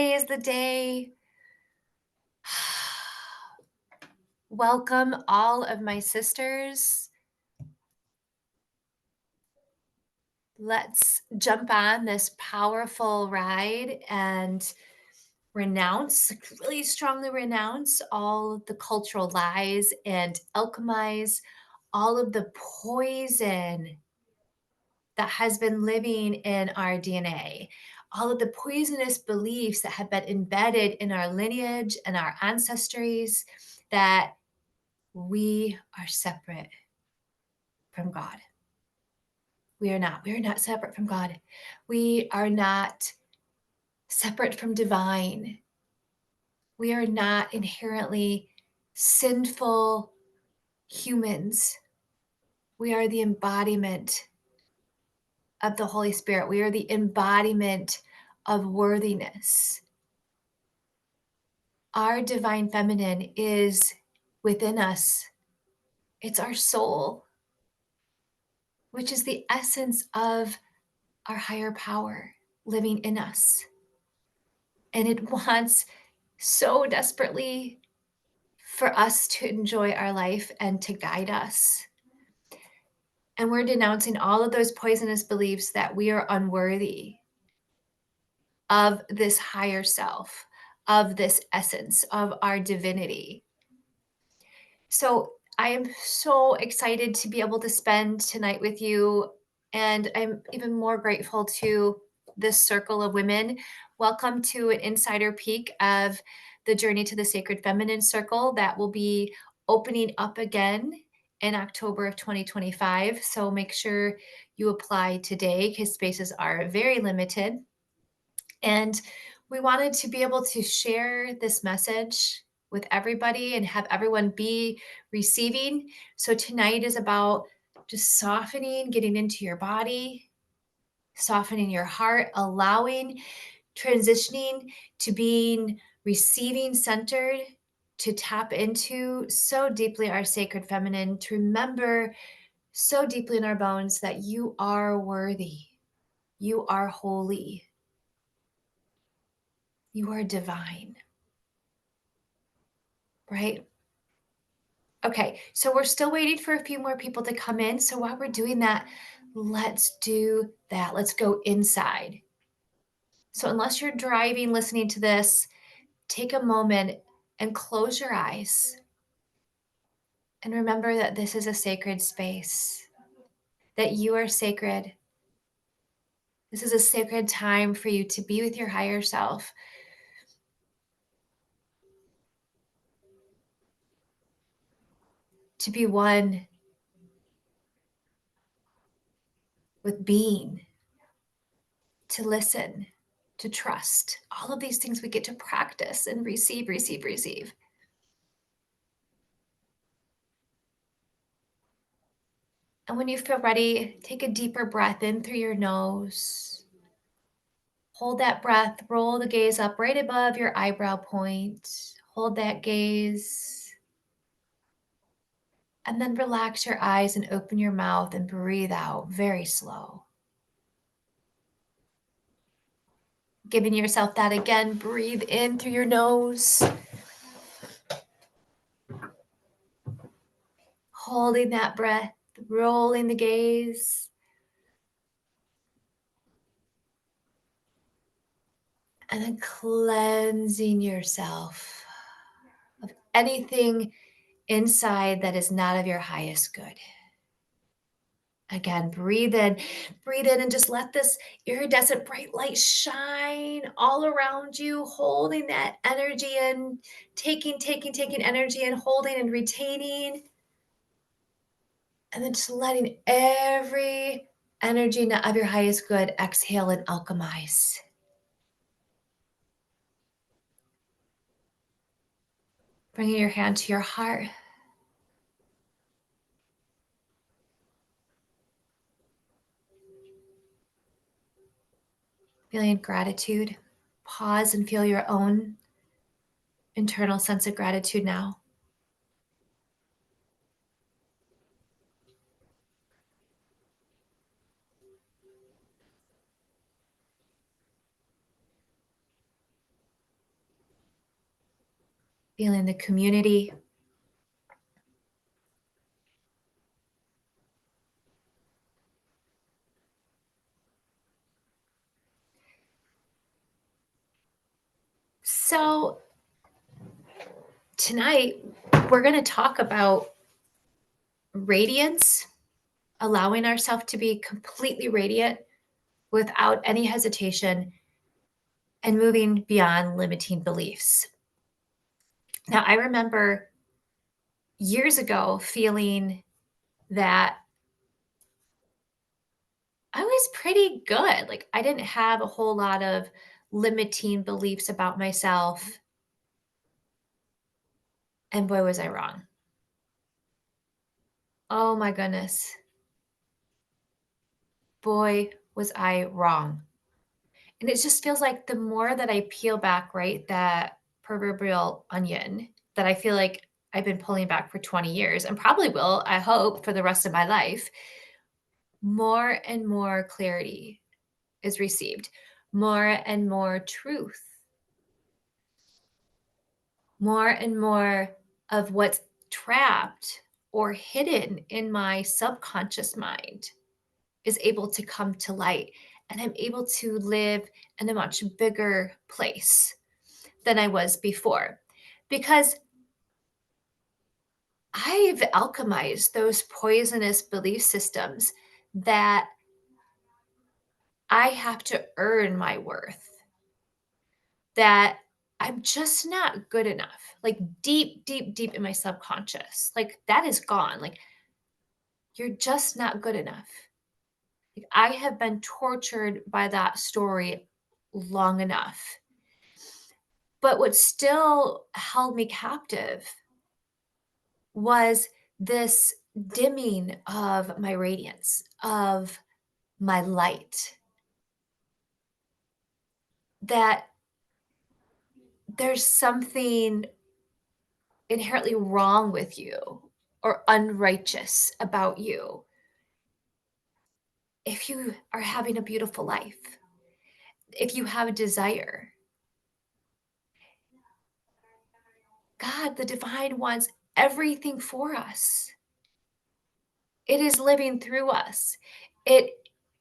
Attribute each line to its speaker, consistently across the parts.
Speaker 1: Today is the day. Welcome, all of my sisters. Let's jump on this powerful ride and really strongly renounce all of the cultural lies and alchemize all of the poison that has been living in our DNA, all of the poisonous beliefs that have been embedded in our lineage and our ancestries that we are separate from God. We are not. We are not separate from God. We are not separate from divine. We are not inherently sinful humans. We are the embodiment of the Holy Spirit. We are the embodiment of worthiness. Our divine feminine is within us. It's our soul, which is the essence of our higher power living in us. And it wants so desperately for us to enjoy our life and to guide us. And we're denouncing all of those poisonous beliefs that we are unworthy of this higher self, of this essence, of our divinity. So I am so excited to be able to spend tonight with you. And I'm even more grateful to this circle of women. Welcome to an insider peek of the Journey to the Sacred Feminine Circle that will be opening up again in October of 2025. So make sure you apply today because spaces are very limited. And we wanted to be able to share this message with everybody and have everyone be receiving. So tonight is about just softening, getting into your body, softening your heart, allowing, transitioning to being receiving centered, to tap into so deeply our sacred feminine, to remember so deeply in our bones that you are worthy, you are holy, you are divine, right? Okay, so we're still waiting for a few more people to come in. So while we're doing that, let's do that. Let's go inside. So, unless you're driving, listening to this, take a moment and close your eyes and remember that this is a sacred space, that you are sacred. This is a sacred time for you to be with your higher self, to be one with being, to listen, to trust. All of these things we get to practice and receive, receive, receive. And when you feel ready, take a deeper breath in through your nose. Hold that breath, roll the gaze up right above your eyebrow point. Hold that gaze. And then relax your eyes and open your mouth and breathe out very slow. Giving yourself that again, breathe in through your nose. Holding that breath, rolling the gaze. And then cleansing yourself of anything inside that is not of your highest good. Again, breathe in, and just let this iridescent bright light shine all around you, holding that energy in, taking energy in, holding and retaining, and then just letting every energy not of your highest good exhale and alchemize. Bringing your hand to your heart. Feeling gratitude. Pause and feel your own internal sense of gratitude now. feeling the community. So, tonight we're going to talk about radiance, allowing ourselves to be completely radiant without any hesitation, and moving beyond limiting beliefs. Now, I remember years ago feeling that I was pretty good. Like, I didn't have a whole lot of limiting beliefs about myself. And boy, was I wrong. Oh my goodness. Boy, was I wrong. And it just feels like the more that I peel back, right, that proverbial onion that I feel like I've been pulling back for 20 years and probably will, I hope, for the rest of my life, more and more clarity is received, more and more truth, more and more of what's trapped or hidden in my subconscious mind is able to come to light. And I'm able to live in a much bigger place than I was before. Because I've alchemized those poisonous belief systems that I have to earn my worth, that I'm just not good enough. Like deep, deep, deep in my subconscious. Like that is gone. Like you're just not good enough. Like I have been tortured by that story long enough. But what still held me captive was this dimming of my radiance, of my light, that there's something inherently wrong with you or unrighteous about you if you are having a beautiful life, if you have a desire. God, the divine wants everything for us. It is living through us. It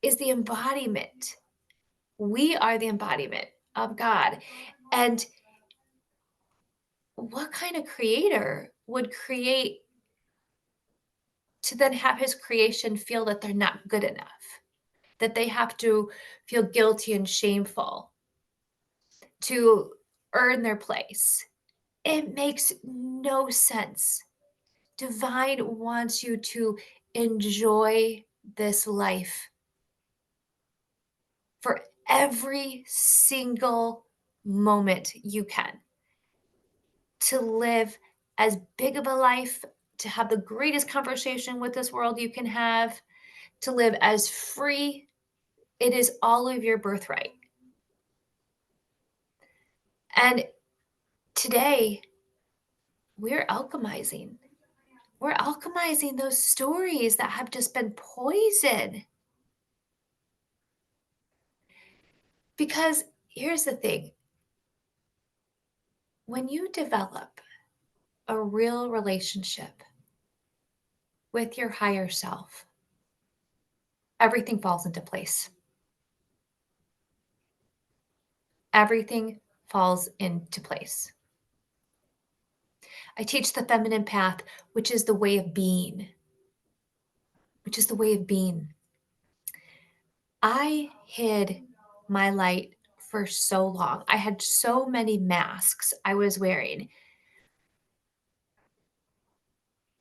Speaker 1: is the embodiment. We are the embodiment of God. And what kind of creator would create to then have his creation feel that they're not good enough, that they have to feel guilty and shameful to earn their place? It makes no sense. Divine wants you to enjoy this life for every single moment you can, to live as big of a life, to have the greatest conversation with this world you can have, to live as free. It is all of your birthright. And today, we're alchemizing. We're alchemizing those stories that have just been poison. Because here's the thing, when you develop a real relationship with your higher self, everything falls into place. Everything falls into place. I teach the feminine path, which is the way of being, which is the way of being. I hid my light for so long. I had so many masks I was wearing.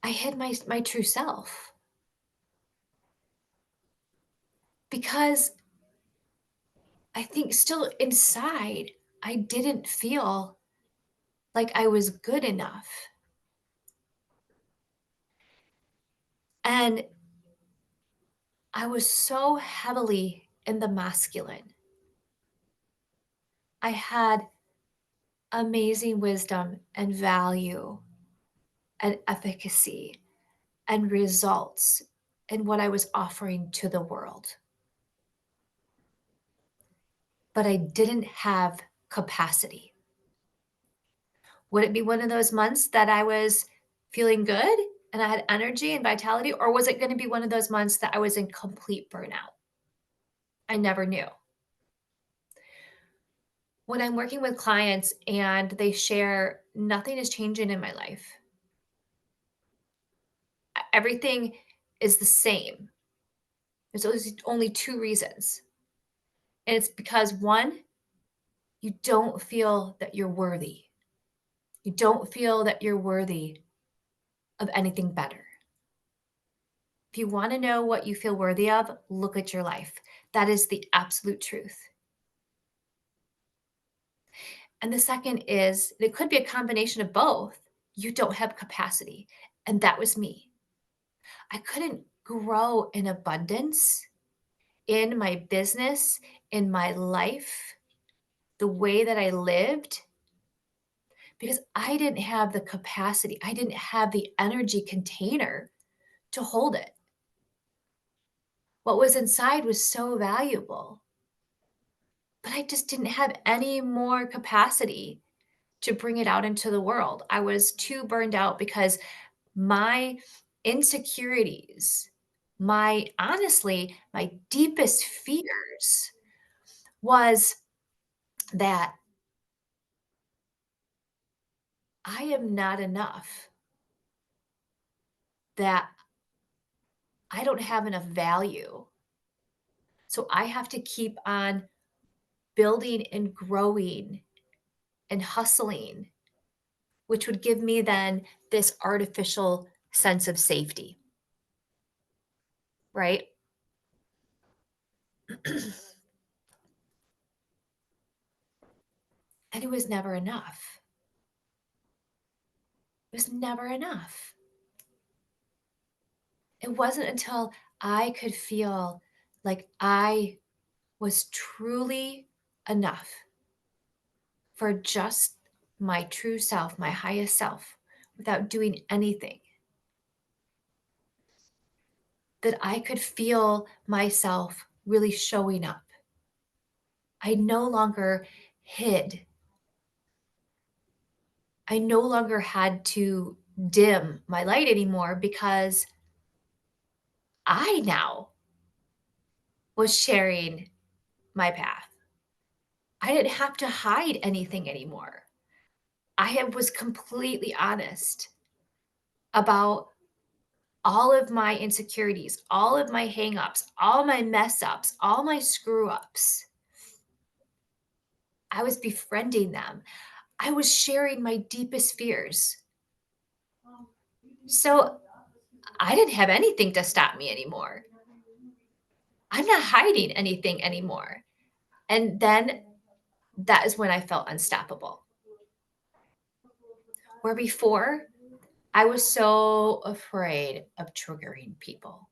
Speaker 1: I hid my true self because I think still inside, I didn't feel like I was good enough. And I was so heavily in the masculine. I had amazing wisdom and value and efficacy and results in what I was offering to the world. But I didn't have capacity. Would it be one of those months that I was feeling good and I had energy and vitality, or was it gonna be one of those months that I was in complete burnout? I never knew. When I'm working with clients and they share, "Nothing is changing in my life. Everything is the same." There's always only 2 reasons, and it's because 1, you don't feel that you're worthy. You don't feel that you're worthy of anything better. If you wanna know what you feel worthy of, look at your life. That is the absolute truth. And the second is, it could be a combination of both. You don't have capacity, and that was me. I couldn't grow in abundance in my business, in my life, the way that I lived, because I didn't have the capacity. I didn't have the energy container to hold it. What was inside was so valuable, but I just didn't have any more capacity to bring it out into the world. I was too burned out because my insecurities, my honestly, my deepest fears was that I am not enough, that I don't have enough value. So I have to keep on building and growing and hustling, which would give me then this artificial sense of safety, right? And it was never enough. It was never enough. It wasn't until I could feel like I was truly enough for just my true self, my highest self, without doing anything, that I could feel myself really showing up. I no longer hid. I no longer had to dim my light anymore because I now was sharing my path. I didn't have to hide anything anymore. Was completely honest about all of my insecurities, all of my hangups, all my mess ups, all my screw ups. I was befriending them. I was sharing my deepest fears. So I didn't have anything to stop me anymore. I'm not hiding anything anymore. And then that is when I felt unstoppable. Where before, I was so afraid of triggering people.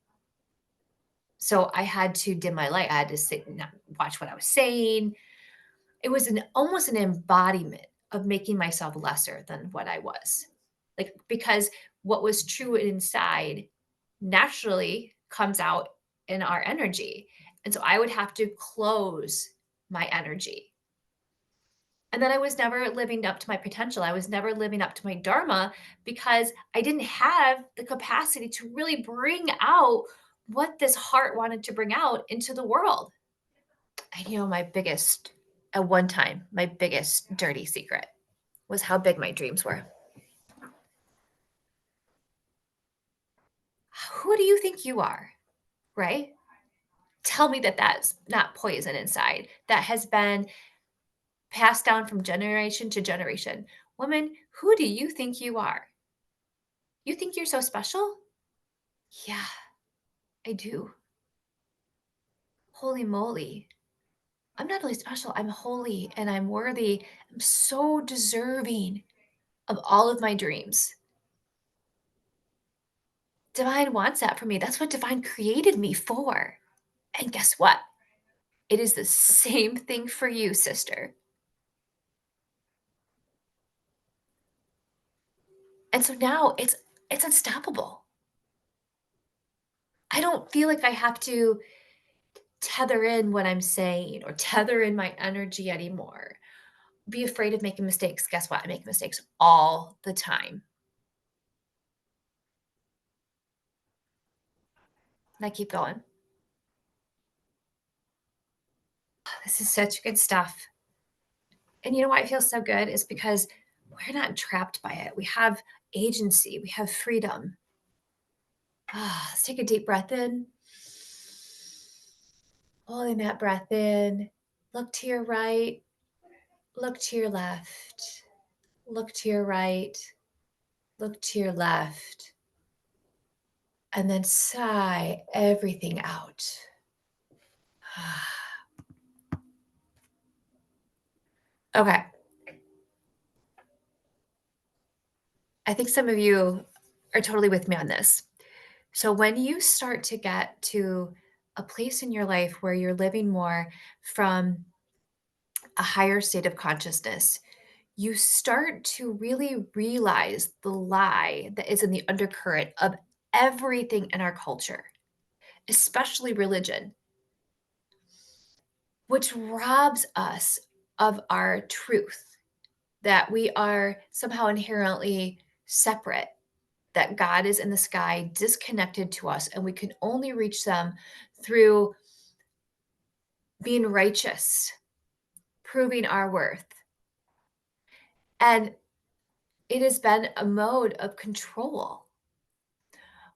Speaker 1: So I had to dim my light. I had to sit and not watch what I was saying. It was an almost an embodiment of making myself lesser than what I was. Like, because what was true inside naturally comes out in our energy. And so I would have to close my energy. And then I was never living up to my potential. I was never living up to my dharma because I didn't have the capacity to really bring out what this heart wanted to bring out into the world. And my biggest, at one time, my biggest dirty secret was how big my dreams were. Who do you think you are? Right? Tell me that that's not poison inside that has been passed down from generation to generation. Woman, who do you think you are? You think you're so special? Yeah, I do. Holy moly. I'm not only special, I'm holy and I'm worthy. I'm so deserving of all of my dreams. Divine wants that for me. That's what divine created me for. And guess what? It is the same thing for you, sister. And so now it's unstoppable. I don't feel like I have to tether in what I'm saying or tether in my energy anymore. be afraid of making mistakes. Guess what? I make mistakes all the time. And I keep going. This is such good stuff. And you know why it feels so good is because we're not trapped by it. We have agency, we have freedom. Let's take a deep breath in. Holding that breath in. Look to your right, look to your left, look to your right, look to your left, and then sigh everything out. Okay. I think some of you are totally with me on this. So, when you start to get to a place in your life where you're living more from a higher state of consciousness, you start to really realize the lie that is in the undercurrent of everything in our culture, especially religion, which robs us of our truth, that we are somehow inherently separate, that God is in the sky, disconnected to us, and we can only reach them through being righteous, proving our worth. And it has been a mode of control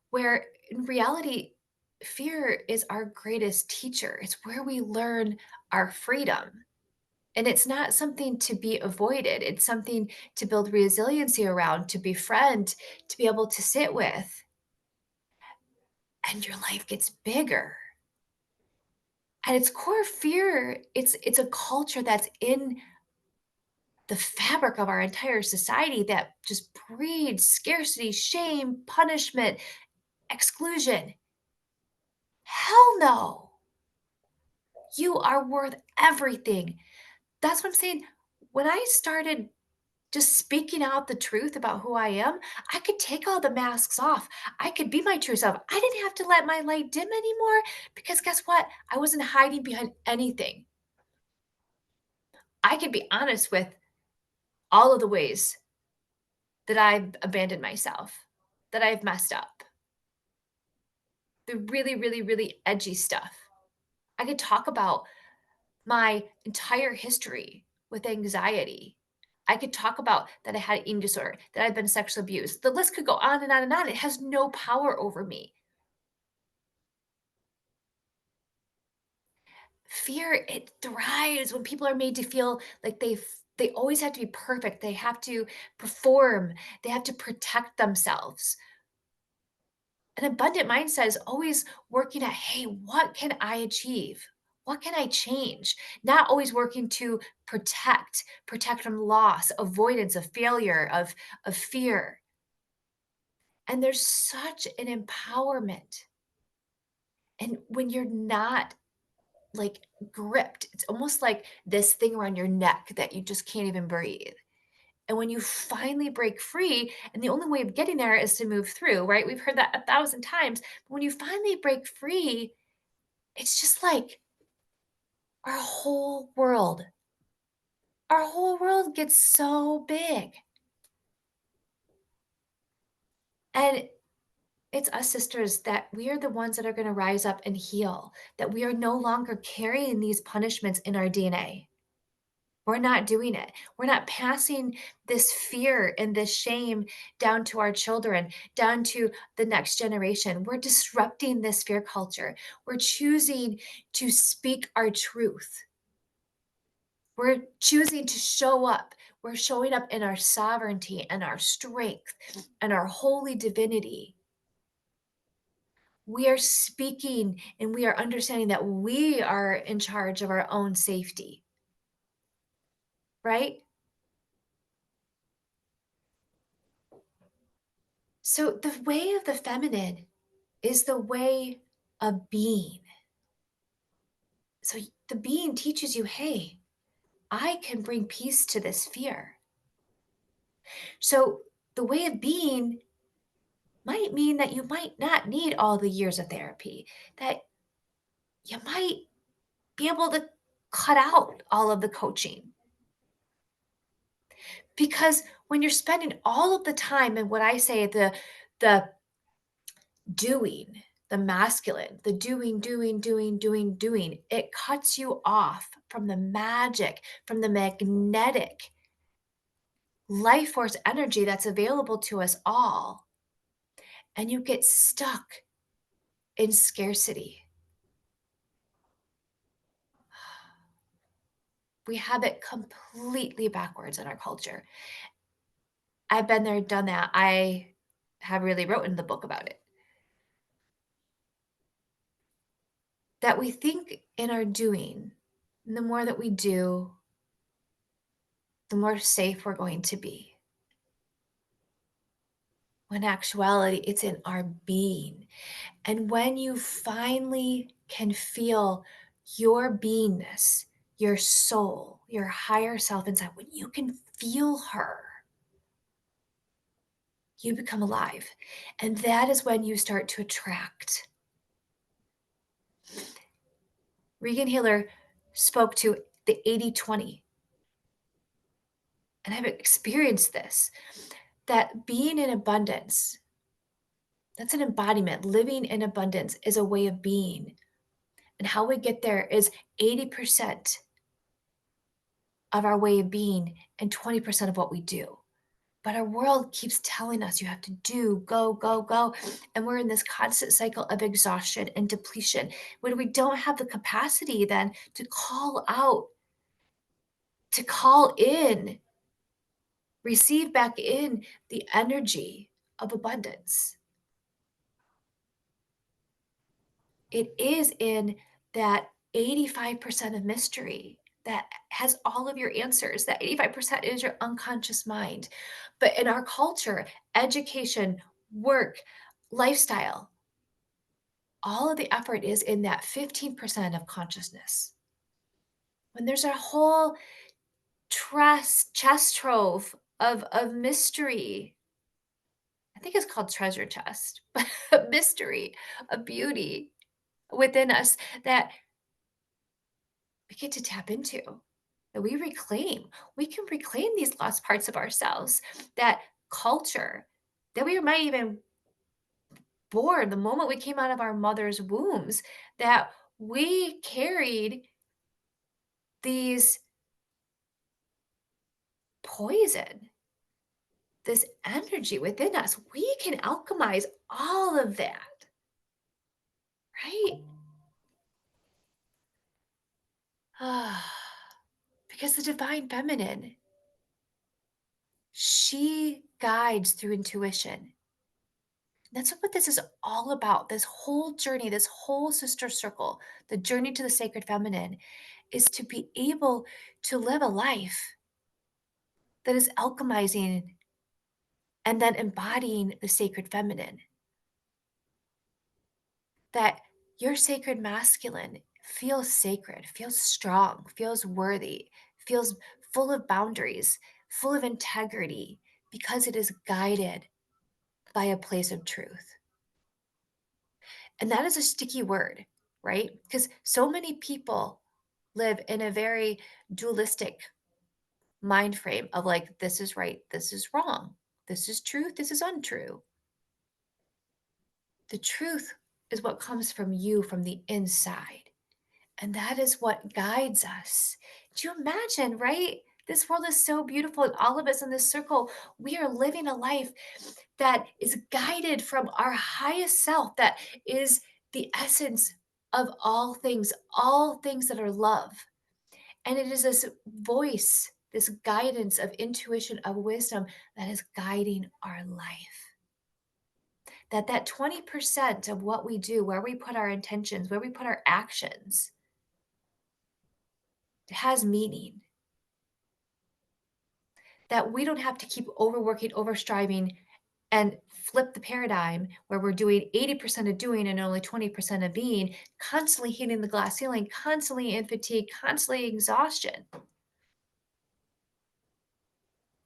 Speaker 1: where in reality, fear is our greatest teacher. It's where we learn our freedom. And it's not something to be avoided, it's something to build resiliency around, to befriend, to be able to sit with. And your life gets bigger. At its core, fear, it's a culture that's in the fabric of our entire society that just breeds scarcity, shame, punishment, exclusion. Hell no. You are worth everything. That's what I'm saying. When I started just speaking out the truth about who I am, I could take all the masks off. I could be my true self. I didn't have to let my light dim anymore because guess what? I wasn't hiding behind anything. I could be honest with all of the ways that I've abandoned myself, that I've messed up, the really, really, really edgy stuff. I could talk about my entire history with anxiety. I could talk about that I had an eating disorder, that I've been sexually abused. The list could go on and on and on. It has no power over me. Fear, it thrives when people are made to feel like they always have to be perfect. They have to perform. They have to protect themselves. An abundant mindset is always working at, hey, what can I achieve? What can I change? Not always working to protect from loss, avoidance of failure, of fear. And there's such an empowerment. And when you're not like gripped, it's almost like this thing around your neck that you just can't even breathe. And when you finally break free, and the only way of getting there is to move through, right? We've heard that 1,000 times. But when you finally break free, it's just like our our whole world gets so big. And it's us sisters that we are the ones that are going to rise up and heal, that we are no longer carrying these punishments in our DNA. We're not doing it. We're not passing this fear and this shame down to our children, down to the next generation. We're disrupting this fear culture. We're choosing to speak our truth. We're choosing to show up. We're showing up in our sovereignty and our strength and our holy divinity. We are speaking and we are understanding that we are in charge of our own safety, right? So, the way of the feminine is the way of being. So, the being teaches you, hey, I can bring peace to this fear. So, the way of being might mean that you might not need all the years of therapy, that you might be able to cut out all of the coaching. Because when you're spending all of the time in what I say the doing, the masculine, the doing, it cuts you off from the magic, from the magnetic life force energy that's available to us all. And you get stuck in scarcity. We have it completely backwards in our culture. I've been there, done that. I have really written the book about it. That we think in our doing, and the more that we do, the more safe we're going to be. When actuality, it's in our being. And when you finally can feel your beingness, your soul, your higher self inside, when you can feel her, you become alive. And that is when you start to attract. Regan Hiller spoke to the 80-20, and I've experienced this, that being in abundance, that's an embodiment. Living in abundance is a way of being. And how we get there is 80% of our way of being and 20% of what we do. But our world keeps telling us you have to do, go, go, go. And we're in this constant cycle of exhaustion and depletion when we don't have the capacity then to call out, to call in, receive back in the energy of abundance. It is in that 85% of mystery that has all of your answers. That 85% is your unconscious mind. But in our culture, education, work, lifestyle, all of the effort is in that 15% of consciousness. When there's a whole chest trove of mystery, I think it's called treasure chest, but mystery, a beauty within us that we get to tap into, that we reclaim. We can reclaim these lost parts of ourselves, that culture that we might even born the moment we came out of our mother's wombs, that we carried these poison, this energy within us. We can alchemize all of that, right? Because the divine feminine, she guides through intuition. That's what this is all about. This whole journey, this whole sister circle, the journey to the sacred feminine is to be able to live a life that is alchemizing and then embodying the sacred feminine. That your sacred masculine feels sacred, feels strong, feels worthy, feels full of boundaries, full of integrity, because it is guided by a place of truth. And that is a sticky word, right? Because so many people live in a very dualistic mind frame of like, this is right, this is wrong, this is truth, this is untrue. The truth is what comes from you from the inside. And that is what guides us. Do you imagine, right? This world is so beautiful, and all of us in this circle, we are living a life that is guided from our highest self, that is the essence of all things that are love. And it is this voice, this guidance of intuition, of wisdom that is guiding our life. That 20% of what we do, where we put our intentions, where we put our actions, it has meaning. That we don't have to keep overworking, overstriving, and flip the paradigm where we're doing 80% of doing and only 20% of being, constantly hitting the glass ceiling, constantly in fatigue, constantly exhaustion.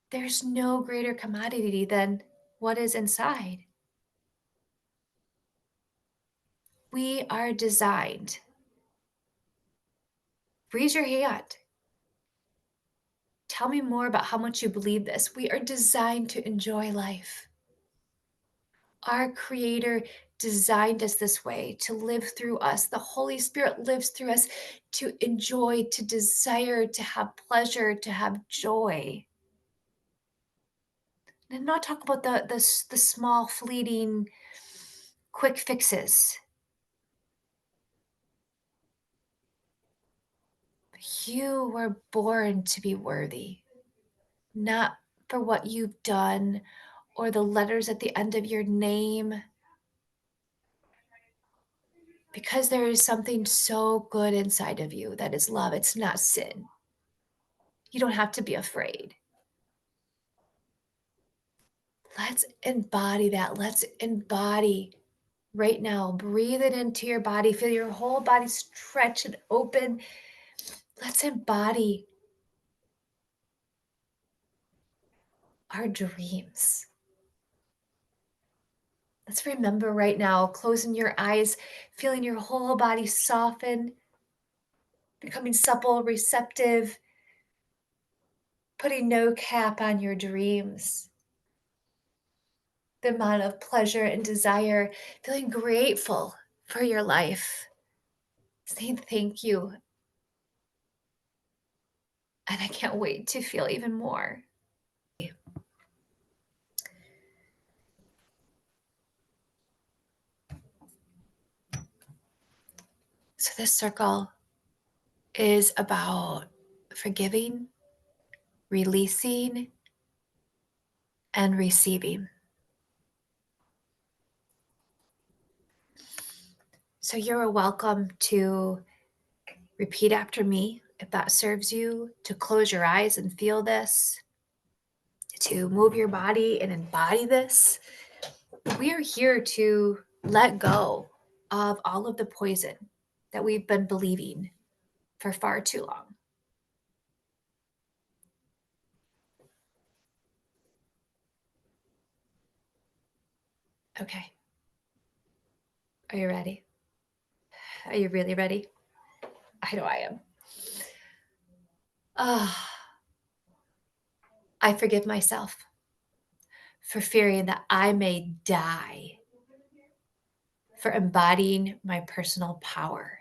Speaker 1: There's no greater commodity than what is inside. We are designed. Raise your hand. Tell me more about how much you believe this. We are designed to enjoy life. Our Creator designed us this way to live through us. The Holy Spirit lives through us to enjoy, to desire, to have pleasure, to have joy. And not talk about the small, fleeting, quick fixes. You were born to be worthy, not for what you've done or the letters at the end of your name, because there is something so good inside of you that is love. It's not sin. You don't have to be afraid. Let's embody that. Let's embody right now. Breathe it into your body. Feel your whole body stretch and open. Let's embody our dreams. Let's remember right now, closing your eyes, feeling your whole body soften, becoming supple, receptive, putting no cap on your dreams. The amount of pleasure and desire, feeling grateful for your life, saying thank you. And I can't wait to feel even more. So, this circle is about forgiving, releasing, and receiving. So, you're welcome to repeat after me if that serves you, to close your eyes and feel this, to move your body and embody this. We are here to let go of all of the poison that we've been believing for far too long. Okay. Are you ready? Are you really ready? I know I am. Ah, I forgive myself for fearing that I may die, for embodying my personal power,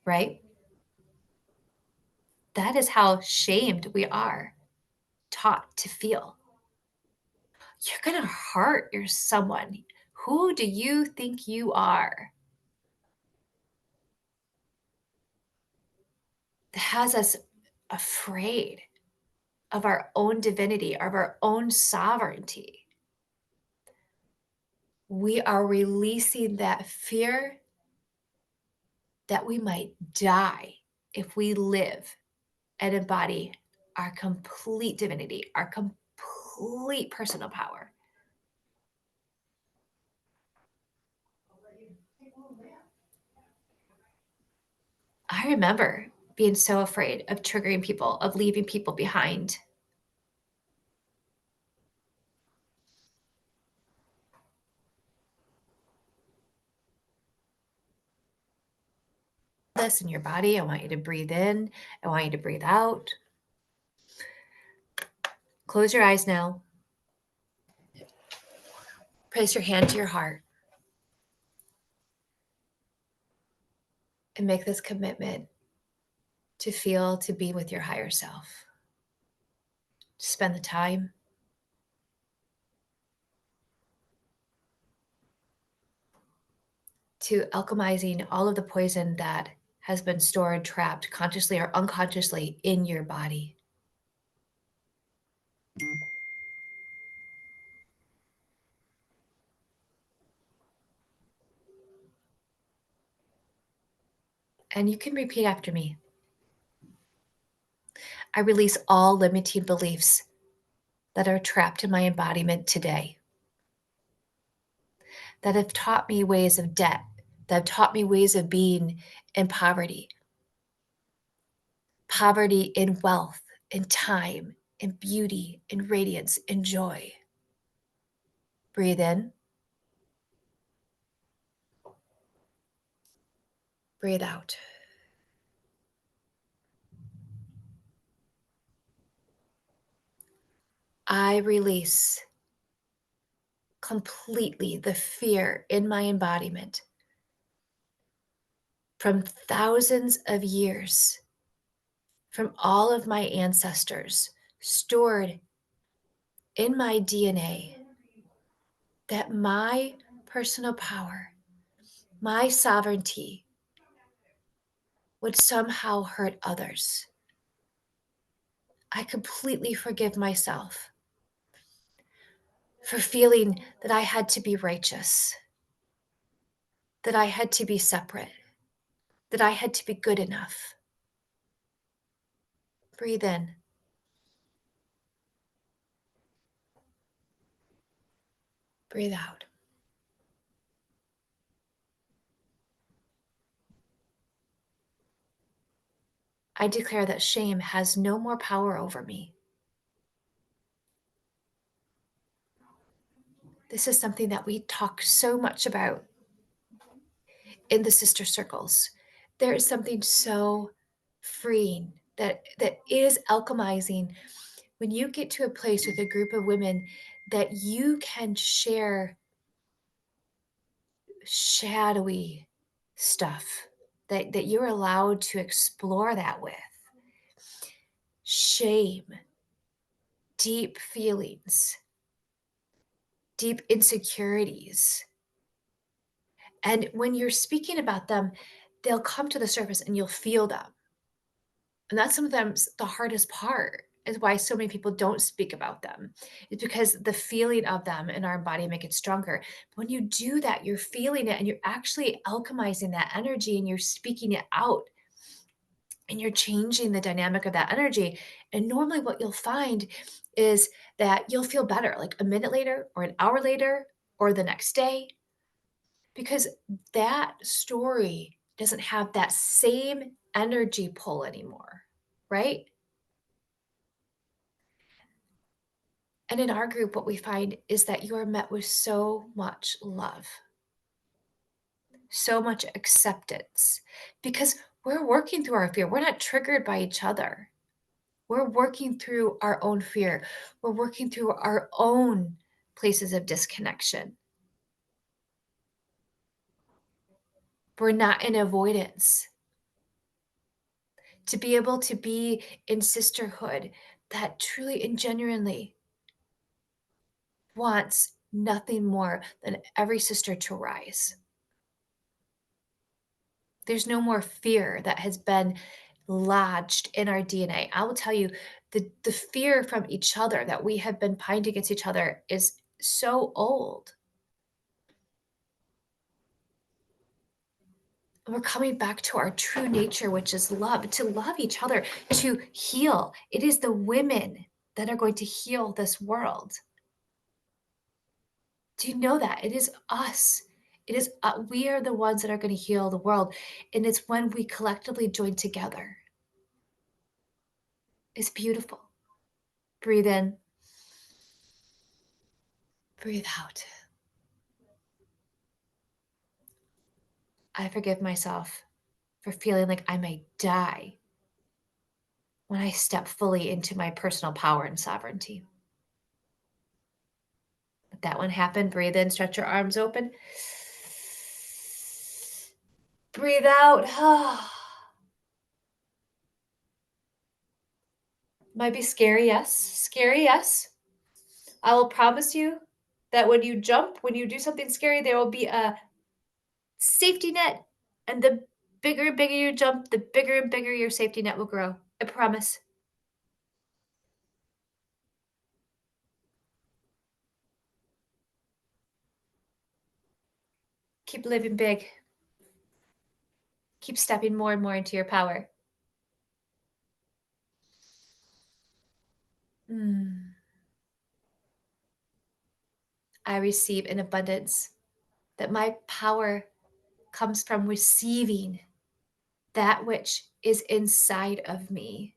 Speaker 1: right? That is how shamed we are taught to feel. You're going to hurt your someone. Who do you think you are? That has us afraid of our own divinity, of our own sovereignty. We are releasing that fear that we might die if we live and embody our complete divinity, our complete personal power. I remember being so afraid of triggering people, of leaving people behind. This in your body. I want you to breathe in. I want you to breathe out. Close your eyes now. Place your hand to your heart and make this commitment to feel, to be with your higher self. Spend the time. To alchemizing all of the poison that has been stored, trapped consciously or unconsciously in your body. And you can repeat after me. I release all limiting beliefs that are trapped in my embodiment today, that have taught me ways of debt, that have taught me ways of being in poverty, poverty in wealth, in time, in beauty, in radiance, in joy. Breathe in. Breathe out. I release completely the fear in my embodiment from thousands of years, from all of my ancestors stored in my DNA, that my personal power, my sovereignty would somehow hurt others. I completely forgive myself for feeling that I had to be righteous, that I had to be separate, that I had to be good enough. Breathe in. Breathe out. I declare that shame has no more power over me. This is something that we talk so much about in the sister circles. There is something so freeing that is alchemizing when you get to a place with a group of women that you can share shadowy stuff, that you're allowed to explore that with. Shame, deep feelings, deep insecurities. And when you're speaking about them, they'll come to the surface and you'll feel them. And that's sometimes the hardest part, is why so many people don't speak about them. It's because the feeling of them in our body make it stronger. When you do that, you're feeling it and you're actually alchemizing that energy and you're speaking it out and you're changing the dynamic of that energy. And normally what you'll find is that you'll feel better like a minute later or an hour later or the next day, because that story doesn't have that same energy pull anymore, right? And in our group, what we find is that you are met with so much love, so much acceptance, because we're working through our fear. We're not triggered by each other. We're working through our own fear. We're working through our own places of disconnection. We're not in avoidance. To be able to be in sisterhood that truly and genuinely wants nothing more than every sister to rise. There's no more fear that has been lodged in our DNA. I will tell you, the fear from each other that we have been pined against each other is so old. And we're coming back to our true nature, which is love, to love each other, to heal. It is the women that are going to heal this world. Do you know that? It is us. It is we are the ones that are going to heal the world. And it's when we collectively join together. It's beautiful. Breathe in, breathe out. I forgive myself for feeling like I may die when I step fully into my personal power and sovereignty. Let that one happen. Breathe in, stretch your arms open. Breathe out. Might be scary, yes. Scary, yes. I will promise you that when you jump, when you do something scary, there will be a safety net. And the bigger and bigger you jump, the bigger and bigger your safety net will grow. I promise. Keep living big. Keep stepping more and more into your power. Mm. I receive in abundance, that my power comes from receiving that which is inside of me,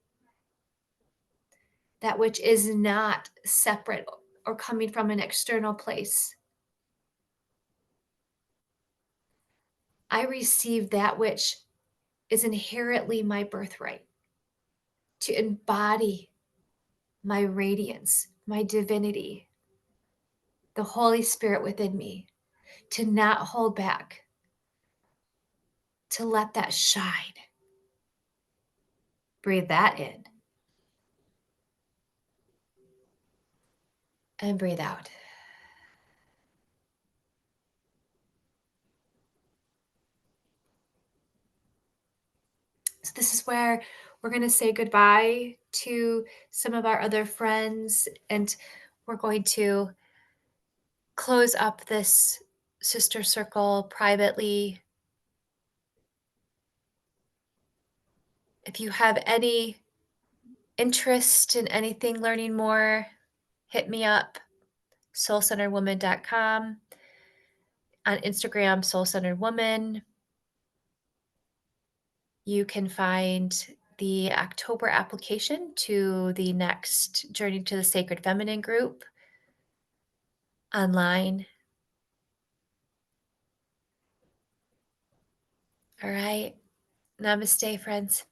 Speaker 1: that which is not separate or coming from an external place. I receive that which is inherently my birthright, to embody my radiance, my divinity, the Holy Spirit within me, to not hold back, to let that shine. Breathe that in and breathe out. So, this is where we're going to say goodbye to some of our other friends, and we're going to close up this sister circle privately. If you have any interest in anything, learning more, hit me up, soulcenteredwoman.com, on Instagram, Soul Centered Woman. You can find the October application to the next Journey to the Sacred Feminine group online. All right. Namaste, friends.